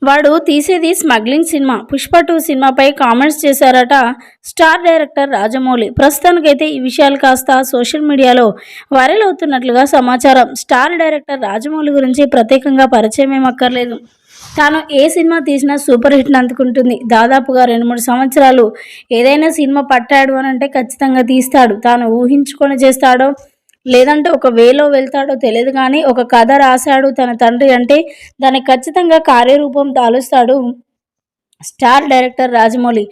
వాడు తీసేది smuggling cinema. 'Pushpa 2' సినిమాపై కామెంట్స్ చేశారట స్టార్ డైరెక్టర్ రాజమౌళి. ప్రస్తుతానికైతే ఈ విషయాలు కాస్త సోషల్ మీడియాలో వైరల్ అవుతున్నట్లుగా సమాచారం. స్టార్ డైరెక్టర్ రాజమౌళి గురించి ప్రత్యేకంగా పరిచయం ఏమక్కర్లేదు. తాను ఏ సినిమా తీసినా సూపర్ హిట్ని అందుకుంటుంది. దాదాపుగా 2-3 సంవత్సరాలు ఏదైనా సినిమా పట్టాడు అనంటే ఖచ్చితంగా తీస్తాడు. తాను ఊహించుకొని చేస్తాడో లేదంటే ఒక వేలో వెళ్తాడో తెలియదు కానీ ఒక కథ రాశాడు తన తండ్రి అంటే దానికి ఖచ్చితంగా కార్యరూపం దాలుస్తాడు స్టార్ డైరెక్టర్ రాజమౌళి.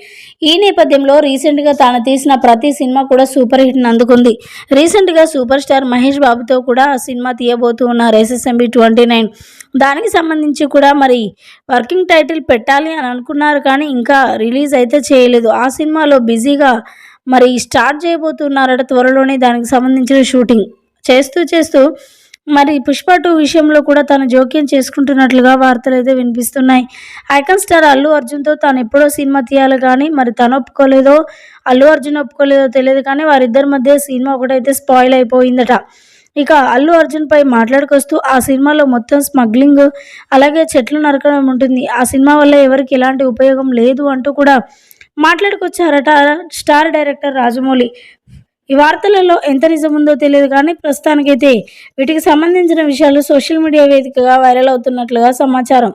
ఈ నేపథ్యంలో రీసెంట్గా తాను తీసిన ప్రతి సినిమా కూడా సూపర్ హిట్ని అందుకుంది. రీసెంట్గా సూపర్ స్టార్ మహేష్ బాబుతో కూడా సినిమా తీయబోతూ ఉన్నారు SSMB 29. దానికి సంబంధించి కూడా మరి వర్కింగ్ టైటిల్ పెట్టాలి అని అనుకున్నారు కానీ ఇంకా రిలీజ్ అయితే చేయలేదు. ఆ సినిమాలో బిజీగా మరి స్టార్ట్ చేయబోతున్నారట త్వరలోనే దానికి సంబంధించిన షూటింగ్. చేస్తూ మరి 'పుష్ప 2' విషయంలో కూడా తను జోక్యం చేసుకుంటున్నట్లుగా వార్తలైతే వినిపిస్తున్నాయి. ఐకాన్ స్టార్ అల్లు అర్జున్‌తో తాను ఎప్పుడో సినిమా తీయాలి కానీ మరి తను ఒప్పుకోలేదో, అల్లు అర్జున్ ఒప్పుకోలేదో తెలియదు కానీ వారిద్దరి మధ్య సినిమా ఒకటైతే స్పాయిల్ అయిపోయిందట. ఇక అల్లు అర్జున్‌పై మాట్లాడుకొస్తూ ఆ సినిమాలో మొత్తం స్మగ్లింగ్ అలాగే చెట్లు నరకడం ఉంటుంది. ఆ సినిమా వల్ల ఎవరికి ఎలాంటి ఉపయోగం లేదు అంటూ కూడా మాట్లాడుకొచ్చారట స్టార్ డైరెక్టర్ రాజమౌళి. ఈ వార్తలలో ఎంత నిజముందో తెలియదు కానీ ప్రస్తుతానికైతే వీటికి సంబంధించిన విషయాలు సోషల్ మీడియా వేదికగా వైరల్ అవుతున్నట్లుగా సమాచారం.